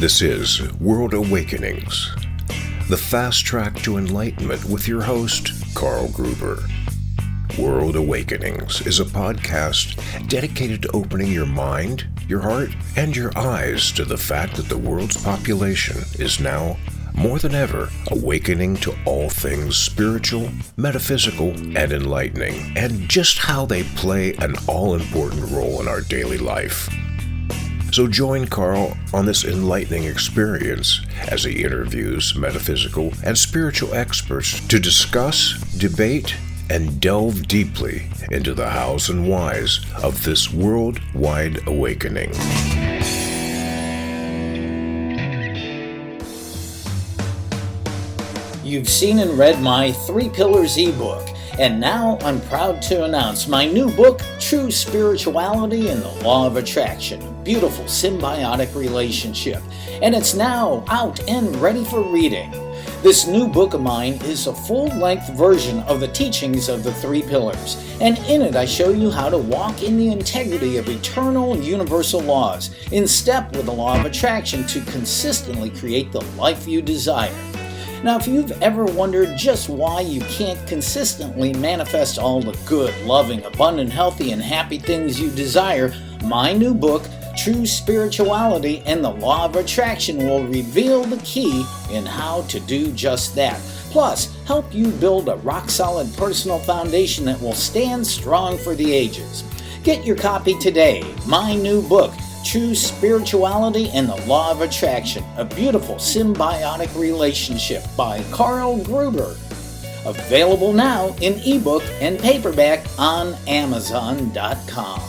This is World Awakenings, the fast track to enlightenment with your host, Carl Gruber. World Awakenings is a podcast dedicated to opening your mind, your heart, and your eyes to the fact that the world's population is now, more than ever, awakening to all things spiritual, metaphysical, and enlightening, and just how they play an all-important role in our daily life. So join Carl on this enlightening experience as he interviews metaphysical and spiritual experts to discuss, debate, and delve deeply into the hows and whys of this worldwide awakening. You've seen and read my 3 Pillars ebook, and now I'm proud to announce my new book, True Spirituality and the Law of Attraction, a beautiful symbiotic relationship, and it's now out and ready for reading. This new book of mine is a full-length version of the teachings of the 3 Pillars, and in it I show you how to walk in the integrity of eternal universal laws, in step with the law of attraction to consistently create the life you desire. Now, if you've ever wondered just why you can't consistently manifest all the good, loving, abundant, healthy, and happy things you desire, my new book, True Spirituality and the Law of Attraction, will reveal the key in how to do just that. Plus, help you build a rock-solid personal foundation that will stand strong for the ages. Get your copy today. My new book, True Spirituality and the Law of Attraction, a beautiful symbiotic relationship by Carl Gruber. Available now in ebook and paperback on Amazon.com.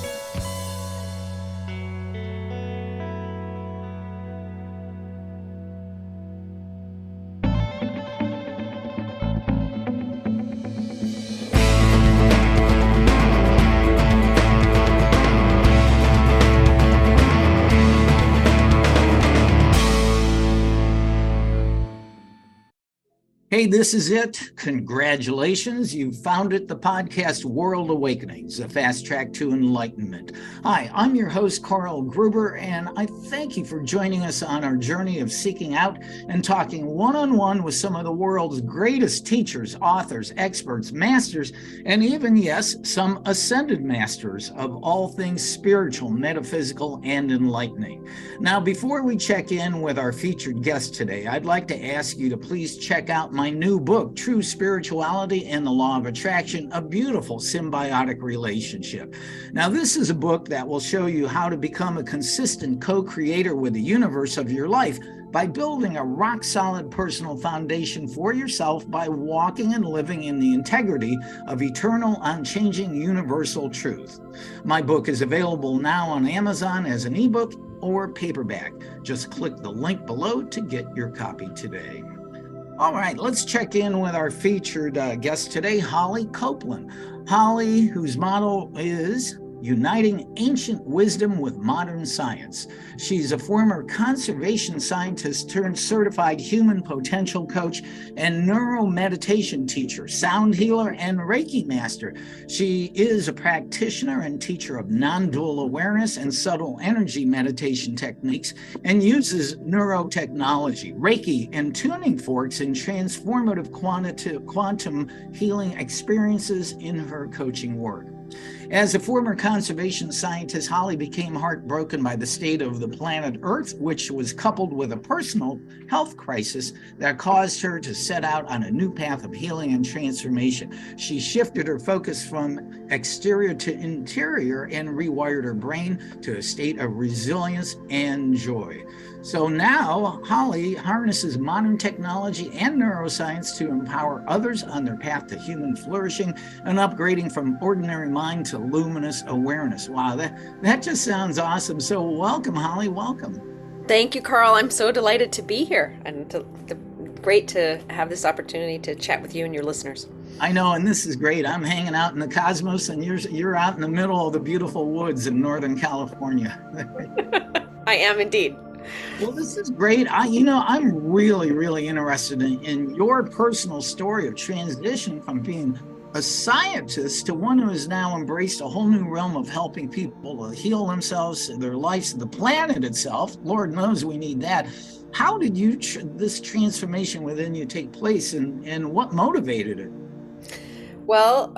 Hey, this is it. Congratulations. You found it, the podcast World Awakenings, a fast track to enlightenment. Hi, I'm your host, Carl Gruber, and I thank you for joining us on our journey of seeking out and talking one-on-one with some of the world's greatest teachers, authors, experts, masters, and even, yes, some ascended masters of all things spiritual, metaphysical, and enlightening. Now, before we check in with our featured guest today, I'd like to ask you to please check out my new book, True Spirituality and the Law of Attraction, a beautiful symbiotic relationship. Now, this is a book that will show you how to become a consistent co-creator with the universe of your life by building a rock-solid personal foundation for yourself by walking and living in the integrity of eternal, unchanging, universal truth. My book is available now on Amazon as an ebook or paperback. Just click the link below to get your copy today. All right, let's check in with our featured guest today, Holly Copeland. Holly, whose motto is Uniting Ancient Wisdom with Modern Science. She's a former conservation scientist turned certified human potential coach and neuromeditation teacher, sound healer, and Reiki master. She is a practitioner and teacher of Nondual Awareness and subtle energy meditation techniques and uses neurotechnology, Reiki, and tuning forks in transformative quantum healing experiences in her coaching work. As a former conservation scientist, Holly became heartbroken by the state of the planet Earth, which was coupled with a personal health crisis that caused her to set out on a new path of healing and transformation. She shifted her focus from exterior to interior and rewired her brain to a state of resilience and joy. So now, Holly harnesses modern technology and neuroscience to empower others on their path to human flourishing and upgrading from ordinary mind to luminous awareness. Wow, that just sounds awesome. So welcome, Holly, welcome. Thank you, Carl. I'm so delighted to be here and great to have this opportunity to chat with you and your listeners. I know, and this is great. I'm hanging out in the cosmos and you're out in the middle of the beautiful woods in Northern California. I am indeed. Well, this is great. I'm really, really interested in your personal story of transition from being a scientist to one who has now embraced a whole new realm of helping people to heal themselves, their lives, the planet itself. Lord knows we need that. How did this transformation within you take place, and what motivated it? Well,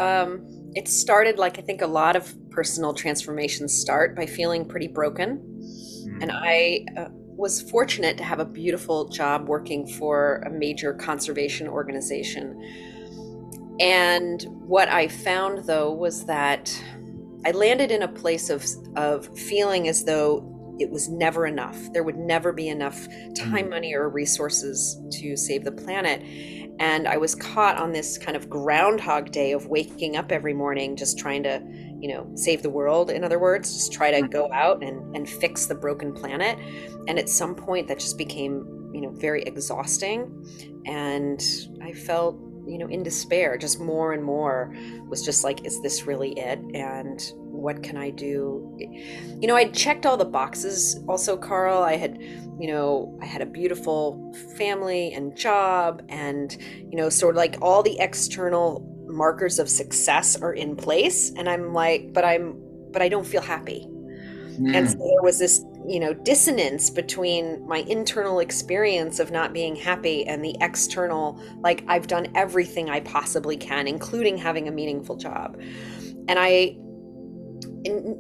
it started like I think a lot of personal transformations start by feeling pretty broken. And I was fortunate to have a beautiful job working for a major conservation organization. And what I found, though, was that I landed in a place of feeling as though it was never enough. There would never be enough time, money, or resources to save the planet. And I was caught on this kind of Groundhog Day of waking up every morning, just trying to, save the world. In other words, just try to go out and fix the broken planet. And at some point that just became, very exhausting. And I felt, in despair, just more and more was just like, is this really it? And what can I do? I checked all the boxes also, Carl. I had a beautiful family and job and, sort of like all the external markers of success are in place. And I'm like, but I don't feel happy. And so there was this, dissonance between my internal experience of not being happy and the external, like I've done everything I possibly can, including having a meaningful job. And I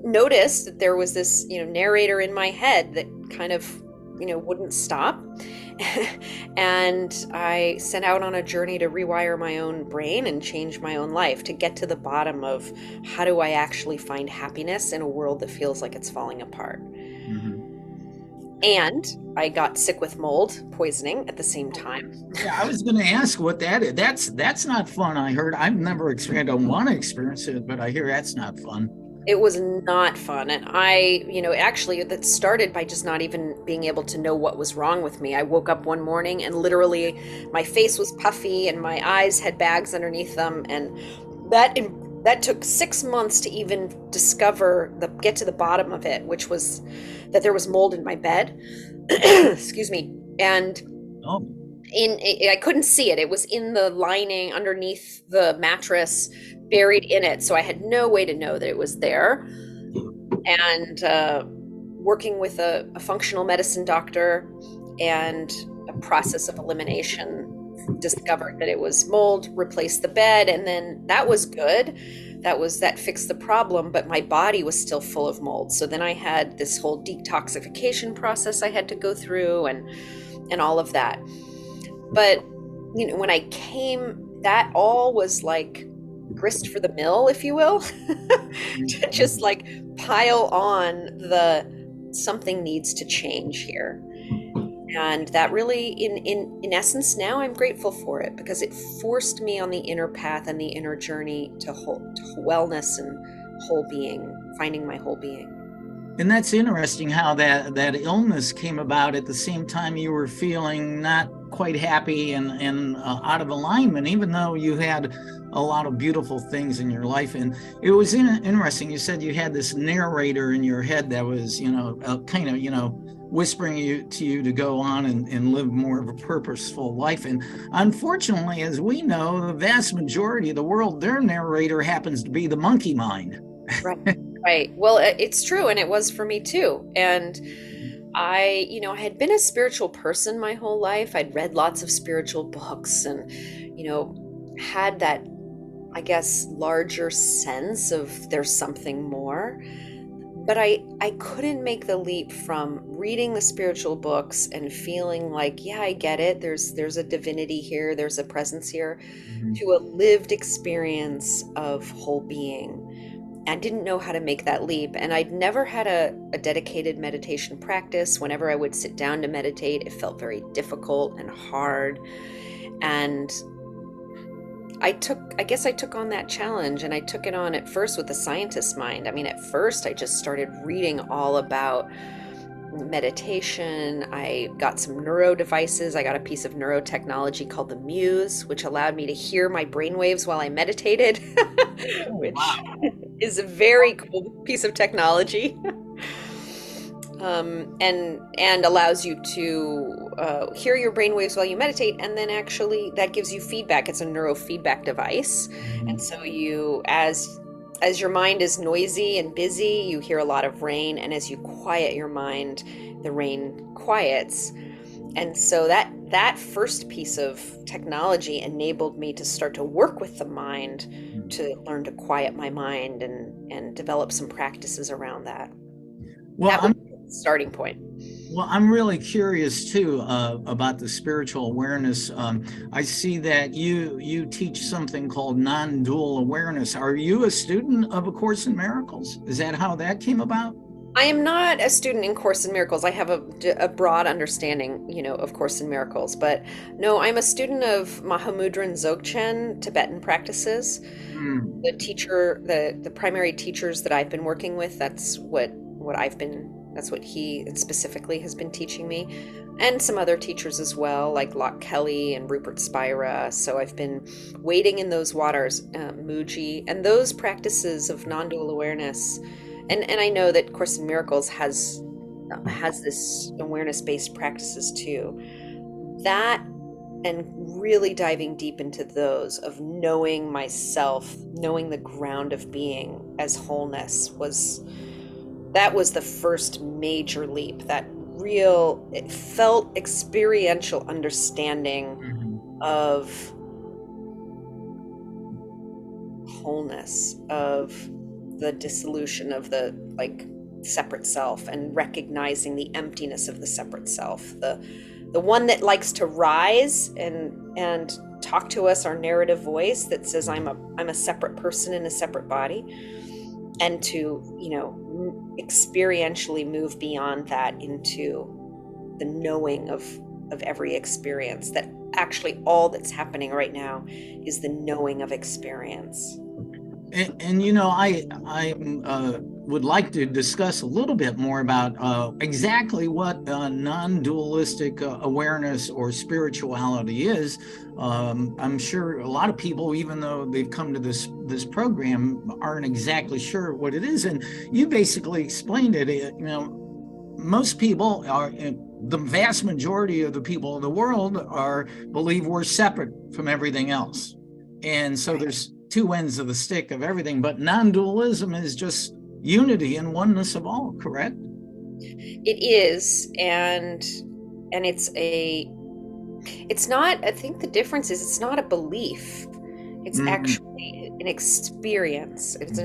noticed that there was this, narrator in my head that kind of, wouldn't stop. And I set out on a journey to rewire my own brain and change my own life to get to the bottom of how do I actually find happiness in a world that feels like it's falling apart. And I got sick with mold poisoning at the same time. Yeah, I was going to ask what that is. That's not fun. I heard. I've never experienced. I don't want to experience it, but I hear that's not fun. It was not fun. And I, actually that started by just not even being able to know what was wrong with me. I woke up one morning and literally my face was puffy and my eyes had bags underneath them. And that took 6 months to even get to the bottom of it, which was that there was mold in my bed. Excuse me. And I couldn't see it. It was in the lining underneath the mattress, buried in it. So I had no way to know that it was there. And working with a functional medicine doctor and a process of elimination, discovered that it was mold, replaced the bed, and then that was good. That fixed the problem, but my body was still full of mold. So then I had this whole detoxification process I had to go through and all of that. But when I came, that all was like grist for the mill, if you will, to just like pile on something needs to change here. And that really, in essence, now I'm grateful for it because it forced me on the inner path and the inner journey to wellness and whole being, finding my whole being. And that's interesting how that illness came about at the same time you were feeling not quite happy and out of alignment, even though you had a lot of beautiful things in your life. And it was interesting. You said you had this narrator in your head that was, kind of, whispering to you to go on and live more of a purposeful life. And unfortunately, as we know, the vast majority of the world, their narrator happens to be the monkey mind. Right. Well, it's true. And it was for me too. And I had been a spiritual person my whole life. I'd read lots of spiritual books and, had that, I guess, larger sense of there's something more. But I couldn't make the leap from reading the spiritual books and feeling like, yeah, I get it. There's a divinity here. There's a presence here, to a lived experience of whole being. I didn't know how to make that leap. And I'd never had a dedicated meditation practice. Whenever I would sit down to meditate, it felt very difficult and hard. And I took on that challenge, and I took it on at first with the scientist's mind. I mean, at first I just started reading all about meditation. I got some neuro devices. I got a piece of neurotechnology called the Muse, which allowed me to hear my brainwaves while I meditated, which is a very cool piece of technology. and allows you to hear your brain waves while you meditate, and then actually that gives you feedback. It's a neurofeedback device, and so you, as your mind is noisy and busy, you hear a lot of rain, and as you quiet your mind, the rain quiets. And so that first piece of technology enabled me to start to work with the mind, to learn to quiet my mind and develop some practices around that. Well, that was the starting point. Well, I'm really curious too about the spiritual awareness. I see that you teach something called Nondual Awareness. Are you a student of A Course in Miracles? Is that how that came about? I am not a student in Course in Miracles. I have a broad understanding, of Course in Miracles, but no, I'm a student of Mahamudran Dzogchen Tibetan practices. The teacher, the primary teachers that I've been working with, that's what he specifically has been teaching me, and some other teachers as well, like Locke Kelly and Rupert Spira. So I've been wading in those waters, Muji, and those practices of non-dual awareness. And I know that Course in Miracles has this awareness-based practices too. That, and really diving deep into those of knowing myself, knowing the ground of being as wholeness was the first major leap. It felt experiential understanding of wholeness, of the dissolution of the separate self, and recognizing the emptiness of the separate self, the one that likes to rise and talk to us, our narrative voice that says I'm a separate person in a separate body, and to experientially move beyond that into the knowing of every experience, that actually all that's happening right now is the knowing of experience. And I would like to discuss a little bit more about exactly what non-dualistic awareness or spirituality is. I'm sure a lot of people, even though they've come to this program, aren't exactly sure what it is. And you basically explained it. Most people are, the vast majority of the people in the world believe we're separate from everything else. And so there's two ends of the stick of everything, but non-dualism is just unity and oneness of all, correct? It is, and it's not, I think the difference is it's not a belief. It's actually an experience. It's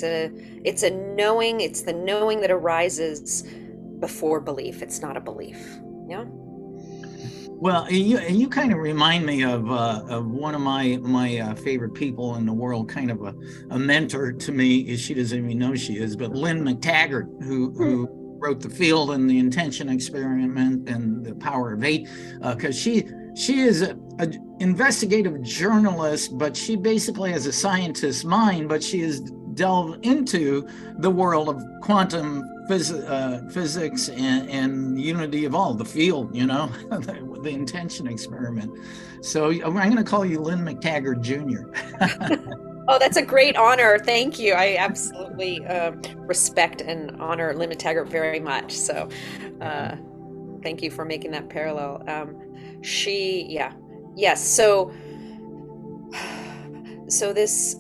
a knowing. It's the knowing that arises before belief. It's not a belief. Yeah. Well, you kind of remind me of one of my favorite people in the world, kind of a mentor to me. She doesn't even know she is, but Lynn McTaggart, who wrote The Field and the Intention Experiment and The Power of Eight, because she is an investigative journalist, but she basically has a scientist's mind, but she has delved into the world of quantum physics and unity of all, the field, the intention experiment. So I'm going to call you Lynn McTaggart Jr. Oh, that's a great honor. Thank you. I absolutely respect and honor Lynn McTaggart very much. So thank you for making that parallel. Yes. So this,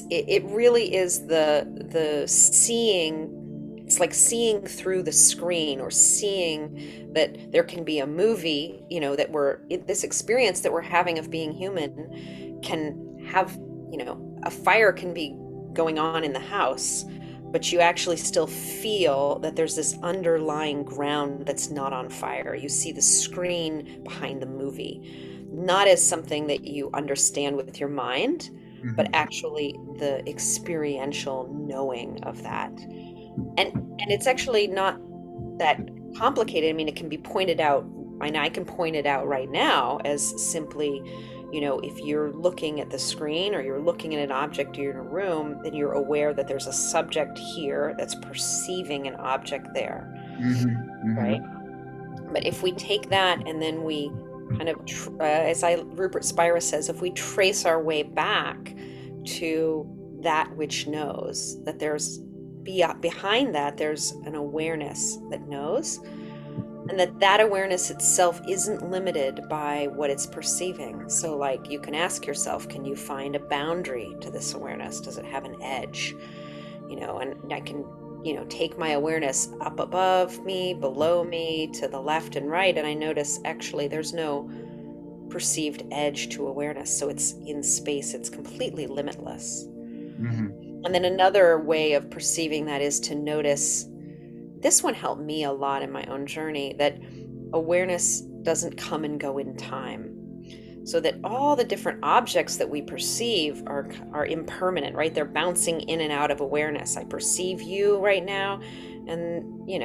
it really is the seeing. It's like seeing through the screen, or seeing that there can be a movie, that this experience that we're having of being human can have, a fire can be going on in the house, but you actually still feel that there's this underlying ground that's not on fire. You see the screen behind the movie, not as something that you understand with your mind, but actually the experiential knowing of that. And it's actually not that complicated. I mean, it can be pointed out, and I can point it out right now as simply, if you're looking at the screen or you're looking at an object, or you're in a room, then you're aware that there's a subject here that's perceiving an object there, right? But if we take that and then we kind of, Rupert Spira says, if we trace our way back to that which knows, that there's behind that, there's an awareness that knows, and that awareness itself isn't limited by what it's perceiving. So like you can ask yourself, can you find a boundary to this awareness? Does it have an edge? And I can, take my awareness up above me, below me, to the left and right, and I notice actually there's no perceived edge to awareness. So it's in space, it's completely limitless. Mm-hmm. And then another way of perceiving that is to notice, this one helped me a lot in my own journey, that awareness doesn't come and go in time. So that all the different objects that we perceive are impermanent, right? They're bouncing in and out of awareness. I perceive you right now, and in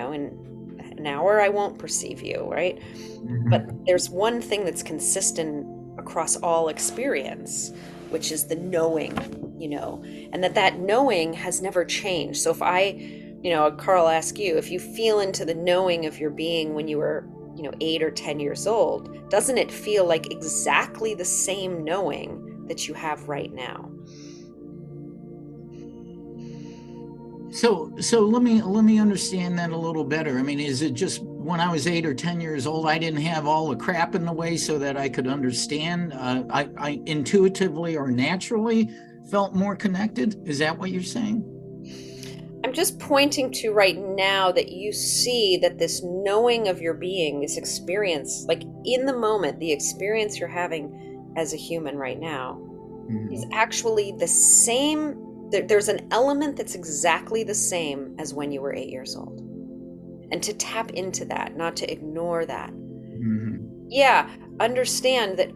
an hour I won't perceive you, right? Mm-hmm. But there's one thing that's consistent across all experience, which is the knowing, and that knowing has never changed. So if Carl, ask you, if you feel into the knowing of your being when you were 8 or 10 years old, doesn't it feel like exactly the same knowing that you have right now? So let me understand that a little better. I mean, is it just when I was 8 or 10 years old, I didn't have all the crap in the way so that I could understand? I intuitively or naturally felt more connected? Is that what you're saying? I'm just pointing to right now that you see that this knowing of your being, this experience, like in the moment, the experience you're having as a human right now, Mm-hmm. is actually the same. There's an element that's exactly the same as when you were 8 years old. And to tap into that, not to ignore that. Mm-hmm. Yeah, understand that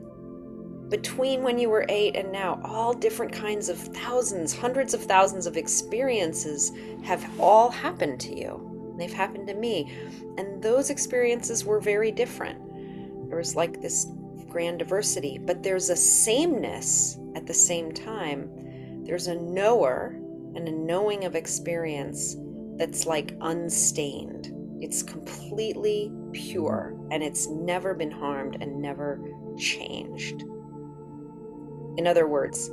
between when you were 8 and now, all different kinds of thousands, hundreds of thousands of experiences have all happened to you. They've happened to me. And those experiences were very different. There was like this grand diversity, but there's a sameness at the same time. There's a knower and a knowing of experience that's like unstained. It's completely pure, and it's never been harmed and never changed. In other words,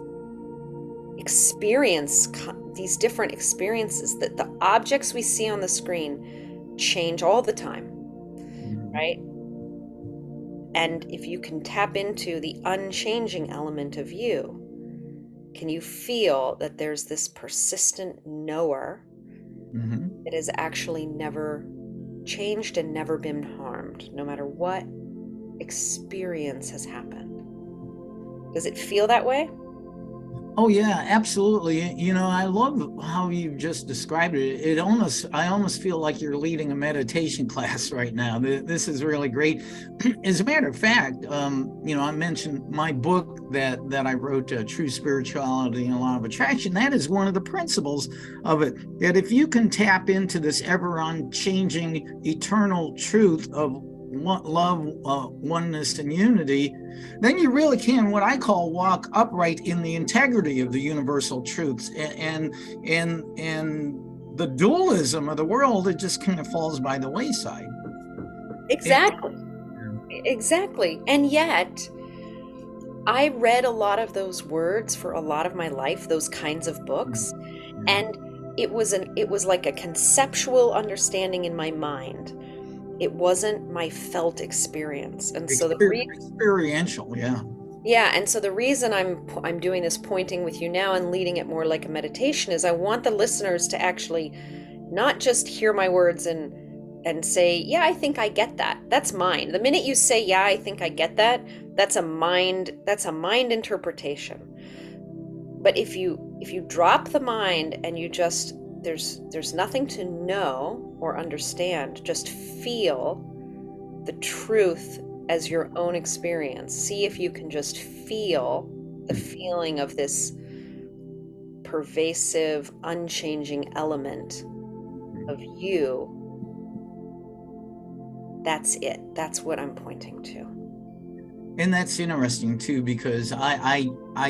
experience these different experiences, that the objects we see on the screen change all the time, right? And if you can tap into the unchanging element of you, can you feel that there's this persistent knower Mm-hmm. that has actually never changed and never been harmed, no matter what experience has happened? Does it feel that way? Oh yeah, absolutely. I love how you just described it. I almost feel like you're leading a meditation class right now. This is really great. As a matter of fact, I mentioned my book that I wrote, True Spirituality and Law of Attraction. That is one of the principles of it, that if you can tap into this ever unchanging, eternal truth of love, oneness, and unity, then you really can, what I call, walk upright in the integrity of the universal truths, and the dualism of the world, it just kind of falls by the wayside. Exactly. And yet I read a lot of those words for a lot of my life, those kinds of books, and it was like a conceptual understanding in my mind. It wasn't my felt experience. And so experiential, yeah. Yeah, and so the reason I'm doing this pointing with you now and leading it more like a meditation is I want the listeners to actually not just hear my words and say, yeah, I think I get that. That's mine. The minute you say, yeah, I think I get that, that's a mind interpretation. But if you drop the mind and you just, there's nothing to know or understand, just feel the truth as your own experience. See if you can just feel the feeling of this pervasive, unchanging element of you. That's it. That's what I'm pointing to. And that's interesting too, because I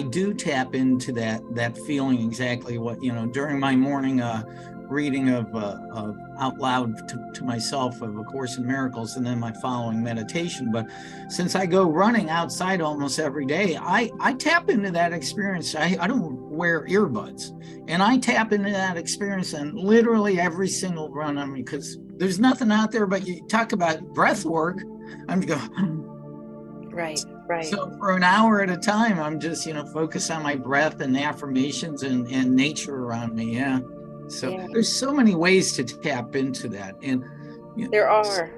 do tap into that feeling, exactly what, during my morning reading of out loud to myself of A Course in Miracles, and then my following meditation. But since I go running outside almost every day, I tap into that experience. I don't wear earbuds, and I tap into that experience and literally every single run. I mean, because there's nothing out there, but you talk about breath work. I'm going, Right. So for an hour at a time, I'm just, focus on my breath and affirmations and nature around me. Yeah. So there's so many ways to tap into that. And there are.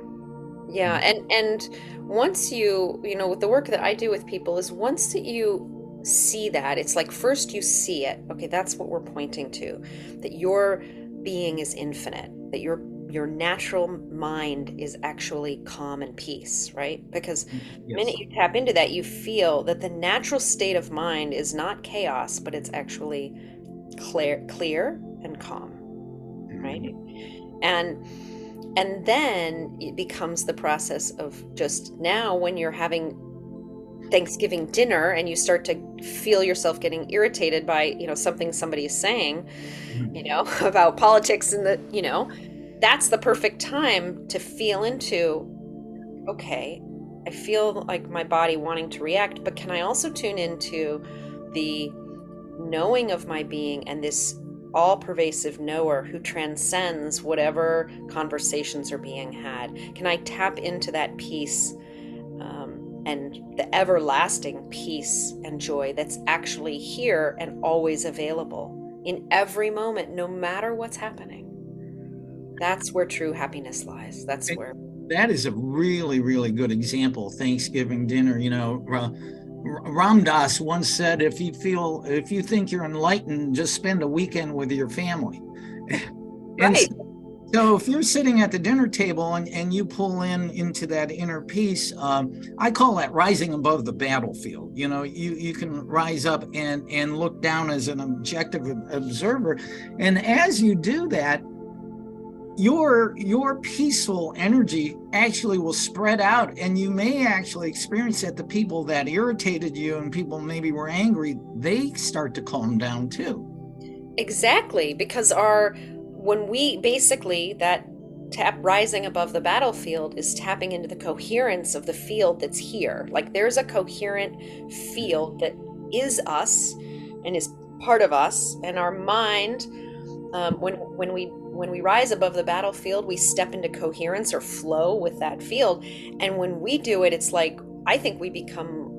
Yeah. And once with the work that I do with people is once that you see that, it's like first you see it. Okay, that's what we're pointing to, that your being is infinite, that your natural mind is actually calm and peace, right? Because the minute you tap into that, you feel that the natural state of mind is not chaos, but it's actually clear and calm, right? And then it becomes the process of just now when you're having Thanksgiving dinner and you start to feel yourself getting irritated by, something somebody is saying, about politics and that's the perfect time to feel into, okay, I feel like my body wanting to react, but can I also tune into the knowing of my being and this all-pervasive knower who transcends whatever conversations are being had? Can I tap into that peace and the everlasting peace and joy that's actually here and always available in every moment, no matter what's happening? That's where true happiness lies. That is a really, really good example. Thanksgiving dinner, Ram Dass once said, if you think you're enlightened, just spend a weekend with your family. Right. So if you're sitting at the dinner table and you pull into that inner peace, I call that rising above the battlefield. You can rise up and look down as an objective observer. And as you do that, your peaceful energy actually will spread out, and you may actually experience that the people that irritated you and people maybe were angry, they start to calm down too. Exactly, because when we basically that tap rising above the battlefield is tapping into the coherence of the field that's here. Like there's a coherent field that is us and is part of us, and our mind, when we rise above the battlefield, we step into coherence or flow with that field. And when we do it, it's like, I think we become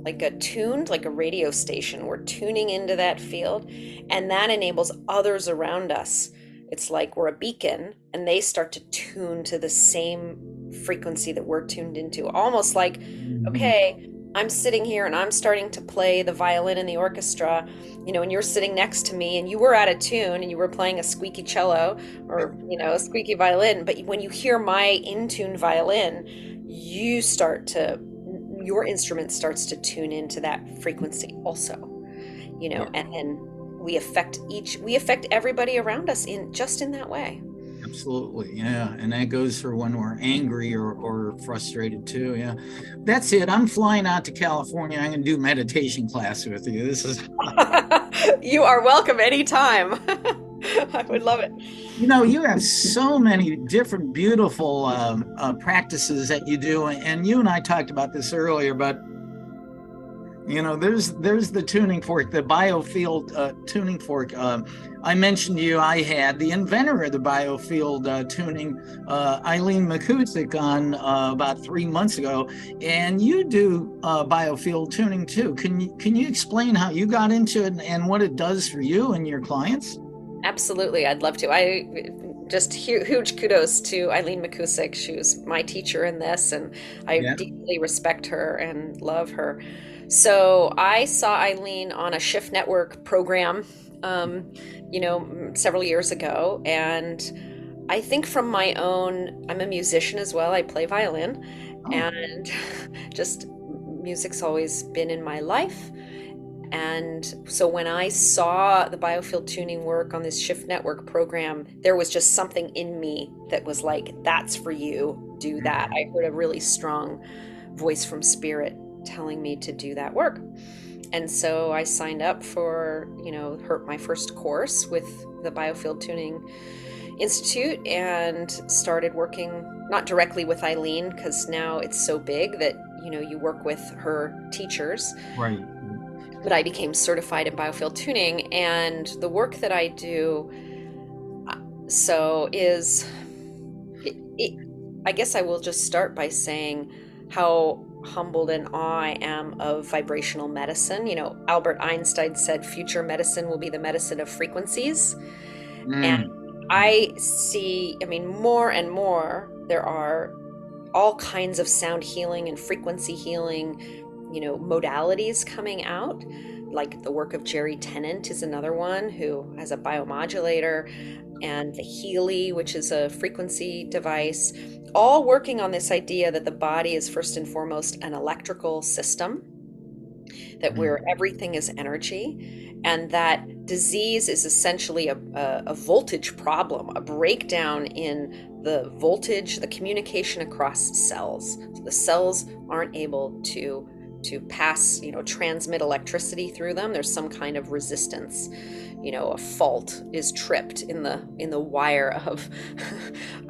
like a radio station. We're tuning into that field, and that enables others around us. It's like we're a beacon and they start to tune to the same frequency that we're tuned into. Almost like, okay, I'm sitting here and I'm starting to play the violin in the orchestra, and you're sitting next to me and you were out of tune and you were playing a squeaky cello or, a squeaky violin. But when you hear my in-tune violin, your instrument starts to tune into that frequency also, and then we affect everybody around us in that way. Absolutely. Yeah. And that goes for when we're angry or frustrated too. Yeah. That's it. I'm flying out to California. I'm going to do meditation class with you. This is You are welcome anytime. I would love it. You have so many different beautiful practices that you do, and you and I talked about this earlier, but there's the tuning fork, the Biofield tuning fork. I mentioned to you, I had the inventor of the Biofield tuning, Eileen McCusick, on about 3 months ago, and you do Biofield tuning too. Can you explain how you got into it and what it does for you and your clients? Absolutely, I'd love to. I just huge kudos to Eileen McCusick. She was my teacher in this, and I deeply respect her and love her. So I saw Eileen on a Shift Network program, several years ago. And I think from my own, I'm a musician as well. I play violin, and just music's always been in my life. And so when I saw the Biofield tuning work on this Shift Network program, there was just something in me that was like, that's for you, do that. I heard a really strong voice from spirit telling me to do that work. And so I signed up for, my first course with the Biofield Tuning Institute and started working not directly with Eileen, because now it's so big that, you work with her teachers. Right. But I became certified in Biofield Tuning, and the work that I do I guess I will just start by saying how humbled and awe I am of vibrational medicine. Albert Einstein said future medicine will be the medicine of frequencies. And I see, more and more, there are all kinds of sound healing and frequency healing, modalities coming out. Like the work of Jerry Tennant is another one, who has a biomodulator, and the Healy, which is a frequency device, all working on this idea that the body is first and foremost an electrical system, that where everything is energy, and that disease is essentially a voltage problem, a breakdown in the voltage, the communication across cells. So the cells aren't able to pass, transmit electricity through them. There's some kind of resistance. A fault is tripped in the wire of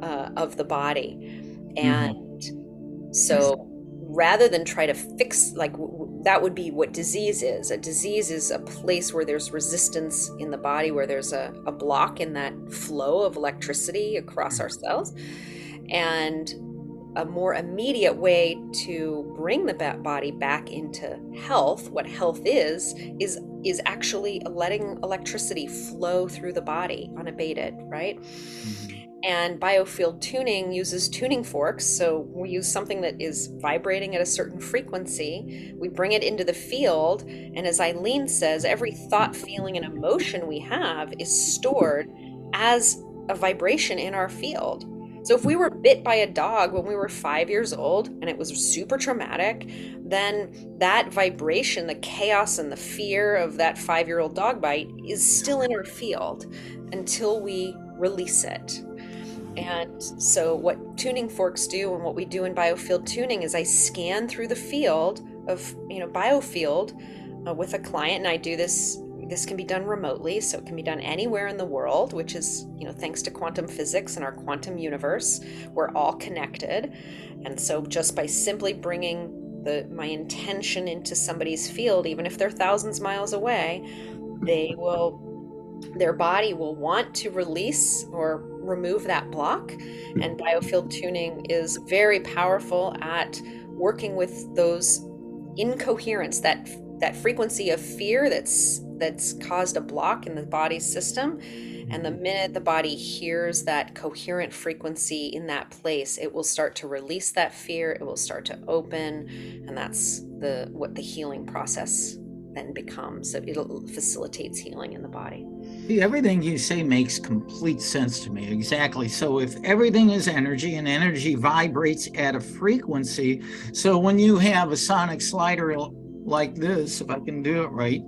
of the body. And so rather than try to fix, that would be what disease is. A disease is a place where there's resistance in the body, where there's a block in that flow of electricity across our cells. And a more immediate way to bring the body back into health, what health is actually letting electricity flow through the body unabated, right? And Biofield tuning uses tuning forks. So we use something that is vibrating at a certain frequency. We bring it into the field. And as Eileen says, every thought, feeling, and emotion we have is stored as a vibration in our field. So if we were bit by a dog when we were 5 years old and it was super traumatic, then that vibration, the chaos and the fear of that 5-year-old dog bite is still in our field until we release it. And so what tuning forks do, and what we do in Biofield tuning, is I scan through the field of, Biofield with a client, and I do this. This can be done remotely, so it can be done anywhere in the world, which is, thanks to quantum physics and our quantum universe, we're all connected. And so just by simply bringing my intention into somebody's field, even if they're thousands of miles away, their body will want to release or remove that block. And Biofield tuning is very powerful at working with those incoherence, that frequency of fear that's caused a block in the body's system. And the minute the body hears that coherent frequency in that place, it will start to release that fear, it will start to open, and that's what the healing process then becomes. So it facilitates healing in the body. See, everything you say makes complete sense to me. Exactly. So if everything is energy, and energy vibrates at a frequency, so when you have a sonic slider like this, if I can do it right,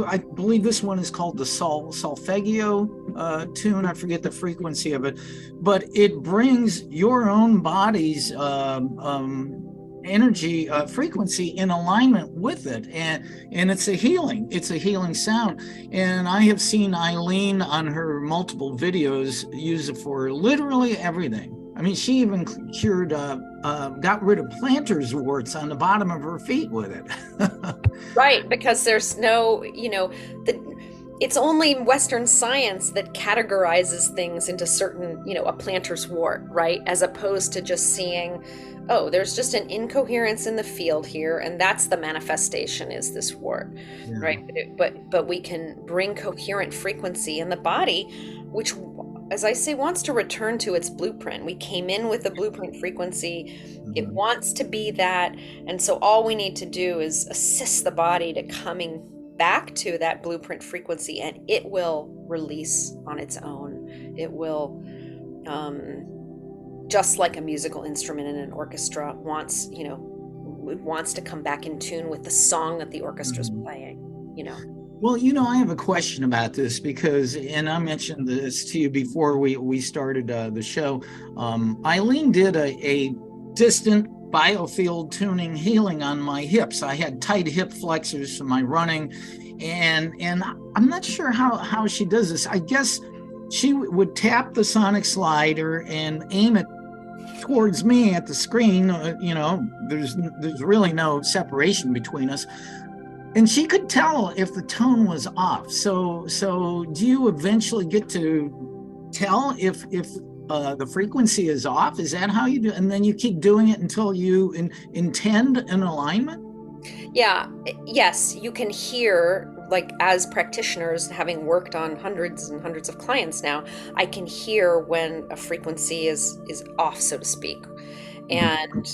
I believe this one is called the Solfeggio tune. I forget the frequency of it, but it brings your own body's energy frequency in alignment with it, and it's a healing sound. And I have seen Eileen on her multiple videos use it for literally everything. I mean, she even cured, got rid of planter's warts on the bottom of her feet with it. Right, because there's no, it's only Western science that categorizes things into certain, a planter's wart, right? As opposed to just seeing, oh, there's just an incoherence in the field here, and that's the manifestation, is this wart, right? But we can bring coherent frequency in the body, which, as I say, wants to return to its blueprint. We came in with the blueprint frequency. It wants to be that. And so all we need to do is assist the body to coming back to that blueprint frequency, and it will release on its own. It will, just like a musical instrument in an orchestra wants, it wants to come back in tune with the song that the orchestra's playing, Well, I have a question about this because, and I mentioned this to you before we started the show. Eileen did a distant Biofield tuning healing on my hips. I had tight hip flexors from my running, and I'm not sure how she does this. I guess she would tap the sonic slider and aim it towards me at the screen. There's really no separation between us, and she could tell if the tone was off. So do you eventually get to tell if the frequency is off? Is that how you do? And then you keep doing it until you intend an alignment? Yeah. Yes, you can hear, like, as practitioners, having worked on hundreds and hundreds of clients now, I can hear when a frequency is off, so to speak. And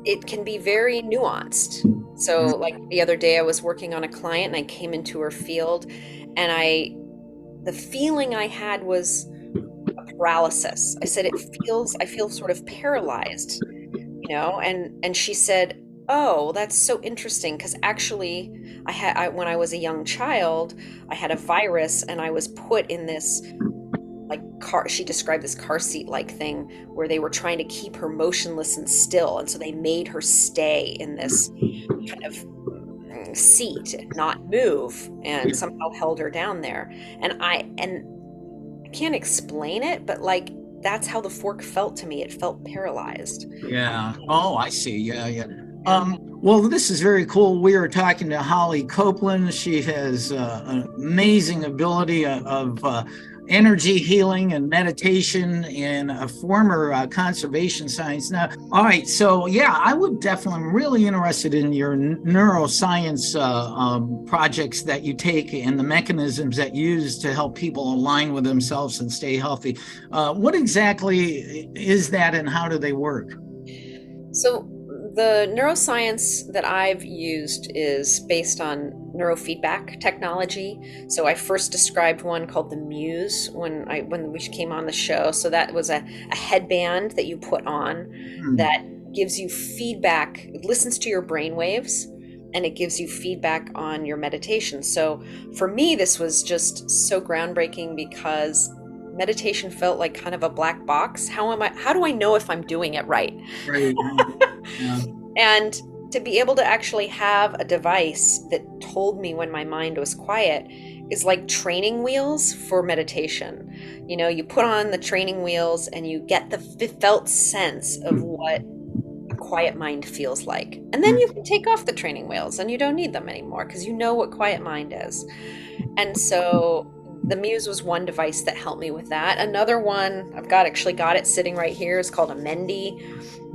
it can be very nuanced. So, like, the other day I was working on a client and I came into her field, and the feeling I had was a paralysis. I said, I feel sort of paralyzed, and she said, oh, that's so interesting, because actually when I was a young child, I had a virus and I was put in this, like, she described this car seat like thing where they were trying to keep her motionless and still, and so they made her stay in this kind of seat, not move, and somehow held her down there. And I can't explain it, but, like, that's how the fork felt to me. It felt paralyzed. Yeah. Oh, I see. Yeah. Well, this is very cool. We are talking to Holly Copeland. She has an amazing ability of energy healing and meditation, and a former conservation science. Now, all right. So, yeah, I would definitely, I'm really interested in your neuroscience projects that you take and the mechanisms that you use to help people align with themselves and stay healthy. What exactly is that, and how do they work? So, the neuroscience that I've used is based on neurofeedback technology. So I first described one called the Muse when we came on the show. So that was a headband that you put on that gives you feedback. It listens to your brain waves, and it gives you feedback on your meditation. So for me, this was just so groundbreaking, because meditation felt like kind of a black box. How do I know if I'm doing it right? Right. Yeah. And to be able to actually have a device that told me when my mind was quiet is like training wheels for meditation. You put on the training wheels and you get the felt sense of what a quiet mind feels like. And then you can take off the training wheels and you don't need them anymore, because you know what quiet mind is. And so the Muse was one device that helped me with that. Another one, I've got it sitting right here, is called a Mendi.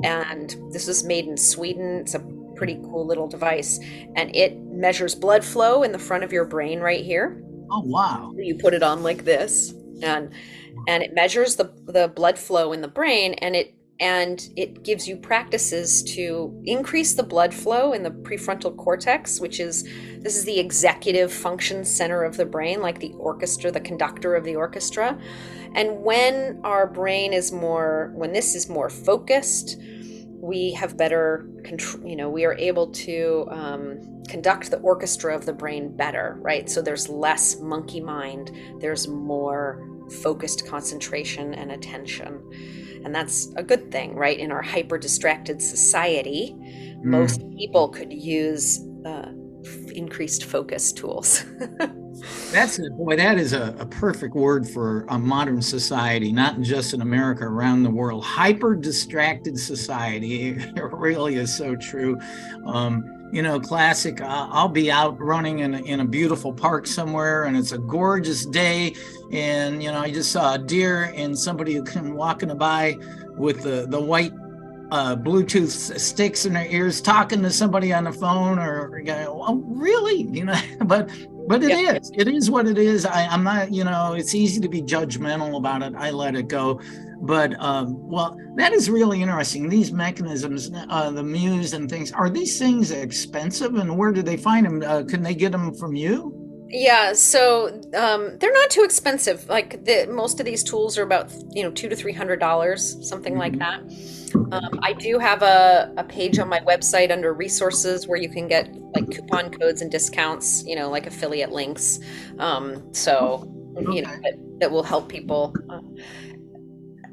And this was made in Sweden. It's a pretty cool little device. And it measures blood flow in the front of your brain right here. Oh, wow. You put it on like this, and it measures the blood flow in the brain, and it gives you practices to increase the blood flow in the prefrontal cortex, this is the executive function center of the brain, like the orchestra, the conductor of the orchestra. And when our brain when this is more focused, we have better control. We are able to conduct the orchestra of the brain better, right? So there's less monkey mind, there's more focused concentration and attention. And that's a good thing, right? In our hyper-distracted society, most people could use increased focus tools. That is a perfect word for a modern society, not just in America, around the world. Hyper-distracted society. It really is so true. Classic, I'll be out running in a beautiful park somewhere, and it's a gorgeous day, and I just saw a deer, and somebody who came walking by with the white Bluetooth sticks in their ears, talking to somebody on the phone, or oh, really? But it is what it is. I'm not, it's easy to be judgmental about it. I let it go. But, well, that is really interesting. These mechanisms, the Muse and things, are these things expensive, and where do they find them? Can they get them from you? Yeah, so they're not too expensive. Like most of these tools are about $200 to $300, something like that. I do have a page on my website under resources where you can get like coupon codes and discounts, like affiliate links. That will help people.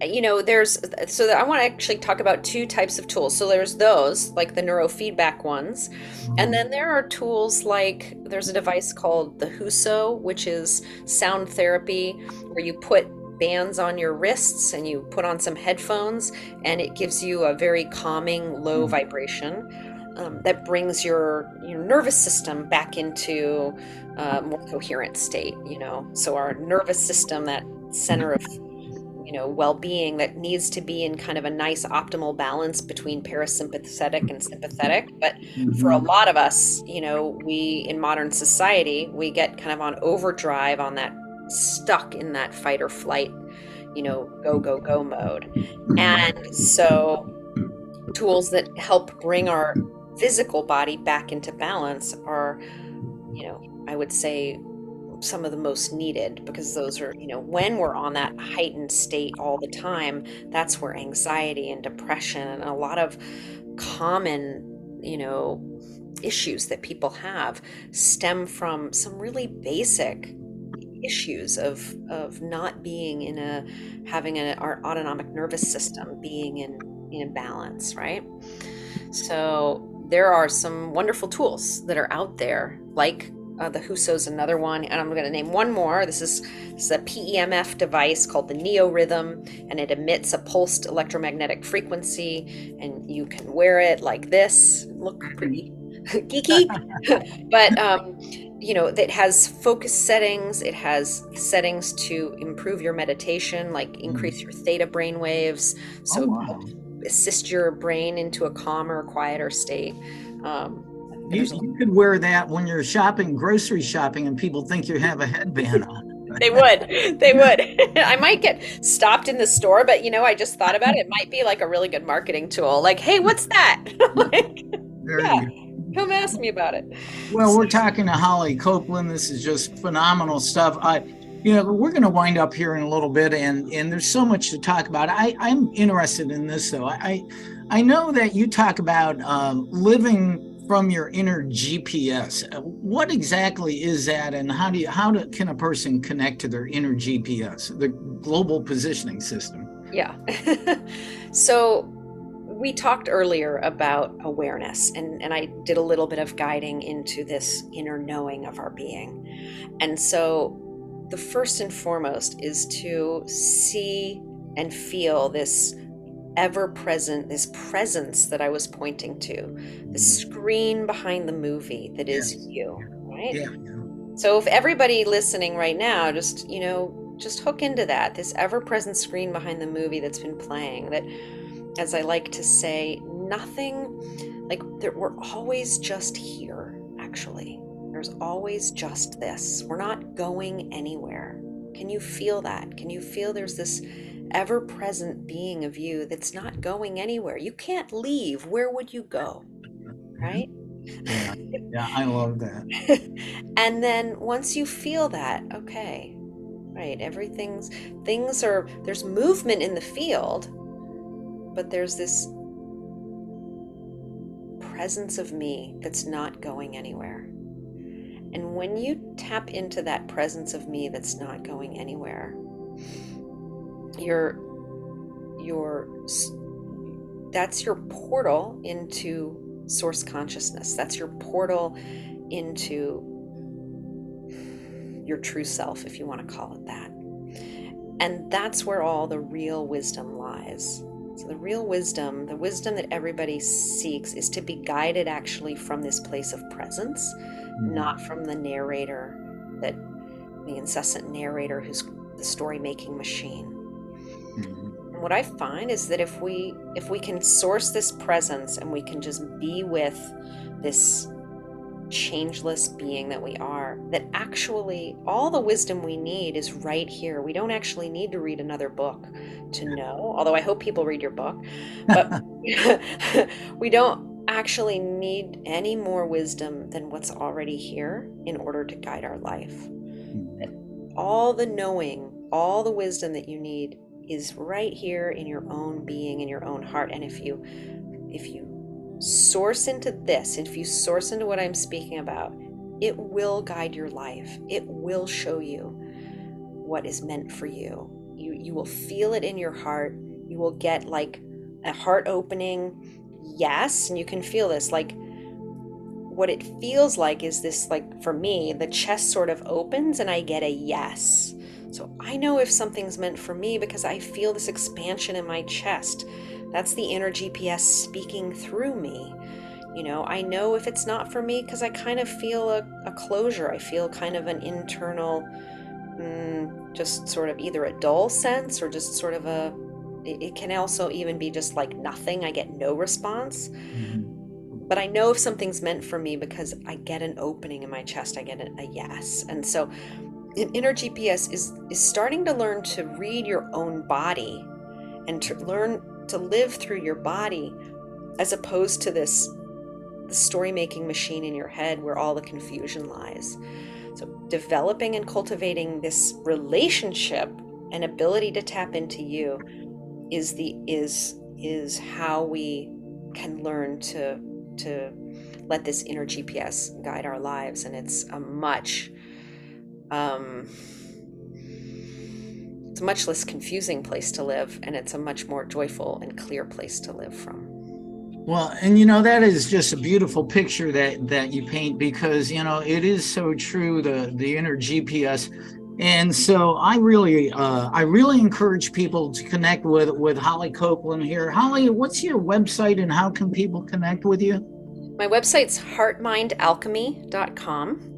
I want to actually talk about two types of tools. So there's those, like the neurofeedback ones. And then there are tools like there's a device called the Huso, which is sound therapy, where you put bands on your wrists and you put on some headphones, and it gives you a very calming, low vibration that brings your nervous system back into a more coherent state, So our nervous system, that center of well-being that needs to be in kind of a nice optimal balance between parasympathetic and sympathetic. But for a lot of us, we in modern society, we get kind of on overdrive on that, stuck in that fight or flight, go, go, go mode. And so tools that help bring our physical body back into balance are, I would say, some of the most needed, because those are, when we're on that heightened state all the time, that's where anxiety and depression and a lot of common, issues that people have stem from some really basic issues of not being having our autonomic nervous system being in balance, right? So there are some wonderful tools that are out there, like the Huso's another one, and I'm going to name one more. This is a PEMF device called the NeoRhythm, and it emits a pulsed electromagnetic frequency, and you can wear it like this. Look pretty geeky, but it has focus settings. It has settings to improve your meditation, like increase your theta brain waves, so assist your brain into a calmer, quieter state. You could wear that when you're grocery shopping, and people think you have a headband on. They would. I might get stopped in the store, but I just thought about it. It might be like a really good marketing tool. Like, hey, what's that? Come ask me about it. Well, we're talking to Holly Copeland. This is just phenomenal stuff. We're going to wind up here in a little bit, and there's so much to talk about. I'm interested in this, though. I know that you talk about living from your inner GPS. What exactly is that, and how can a person connect to their inner GPS, the global positioning system? Yeah. So we talked earlier about awareness, and I did a little bit of guiding into this inner knowing of our being. And so the first and foremost is to see and feel this ever-present, this presence that I was pointing to, the screen behind the movie that is you, right? Yeah. So if everybody listening right now, just hook into that, this ever-present screen behind the movie that's been playing, that, as I like to say, nothing, like we're always just here, actually. There's always just this. We're not going anywhere. Can you feel that? Can you feel there's this ever-present being of you that's not going anywhere? You can't leave. Where would you go? Right? Yeah, I love that. And then once you feel that, okay, right, there's movement in the field, but there's this presence of me that's not going anywhere. And when you tap into that presence of me that's not going anywhere, that's your portal into source consciousness. That's your portal into your true self, if you want to call it that. And that's where all the real wisdom lies. So the real wisdom, the wisdom that everybody seeks, is to be guided actually from this place of presence, not from the narrator, the incessant narrator who's the story-making machine. And what I find is that if we can source this presence and we can just be with this changeless being that we are, that actually all the wisdom we need is right here. We don't actually need to read another book to know, although I hope people read your book, but we don't actually need any more wisdom than what's already here in order to guide our life. All the knowing, all the wisdom that you need is right here in your own being, in your own heart. And if you source into this, if you source into what I'm speaking about, it will guide your life. It will show you what is meant for you. You will feel it in your heart. You will get like a heart opening yes, and you can feel this, like what it feels like is this, like for me, the chest sort of opens and I get a yes. So I know if something's meant for me because I feel this expansion in my chest. That's the inner GPS speaking through me. I know if it's not for me because I kind of feel a closure. I feel kind of an internal, just sort of either a dull sense or just sort of it can also even be just like nothing. I get no response. But I know if something's meant for me because I get an opening in my chest. I get a yes. And so an inner GPS is starting to learn to read your own body and to learn to live through your body, as opposed to the story-making machine in your head where all the confusion lies. So developing and cultivating this relationship and ability to tap into you is how we can learn to let this inner GPS guide our lives. And it's a much less confusing place to live, and it's a much more joyful and clear place to live from. Well, and that is just a beautiful picture that you paint, because it is so true, the inner GPS. And so I really encourage people to connect with Holly Copeland here. Holly, what's your website and how can people connect with you? My website's heartmindalchemy.com.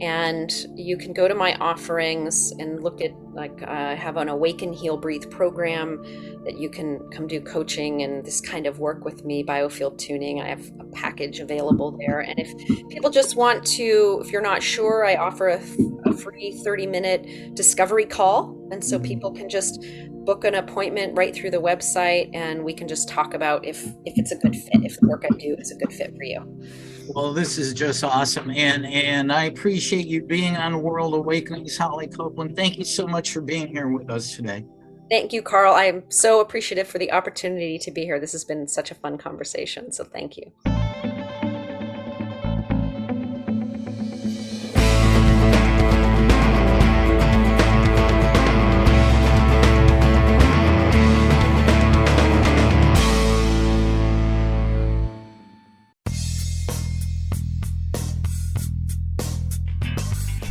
And you can go to my offerings and look at, like, I have an Awaken, Heal, Breathe program that you can come do coaching and this kind of work with me, Biofield tuning. I have a package available there. And if people just want to, if you're not sure, I offer a free 30-minute discovery call. And so people can just book an appointment right through the website, and we can just talk about if it's a good fit, if the work I do is a good fit for you. Well, this is just awesome. And I appreciate you being on World Awakenings, Holly Copeland. Thank you so much for being here with us today. Thank you, Carl. I am so appreciative for the opportunity to be here. This has been such a fun conversation, so thank you.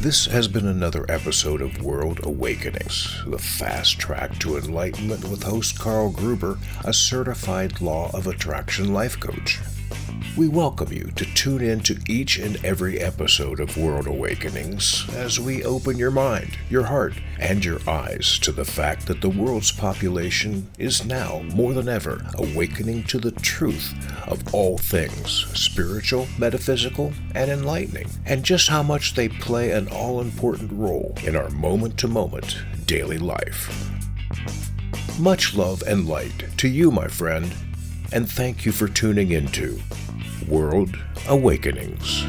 This has been another episode of World Awakenings, the fast track to enlightenment with host Carl Gruber, a certified law of attraction life coach. We welcome you to tune in to each and every episode of World Awakenings as we open your mind, your heart, and your eyes to the fact that the world's population is now more than ever awakening to the truth of all things spiritual, metaphysical, and enlightening, and just how much they play an all-important role in our moment-to-moment daily life. Much love and light to you, my friend, and thank you for tuning into World Awakenings.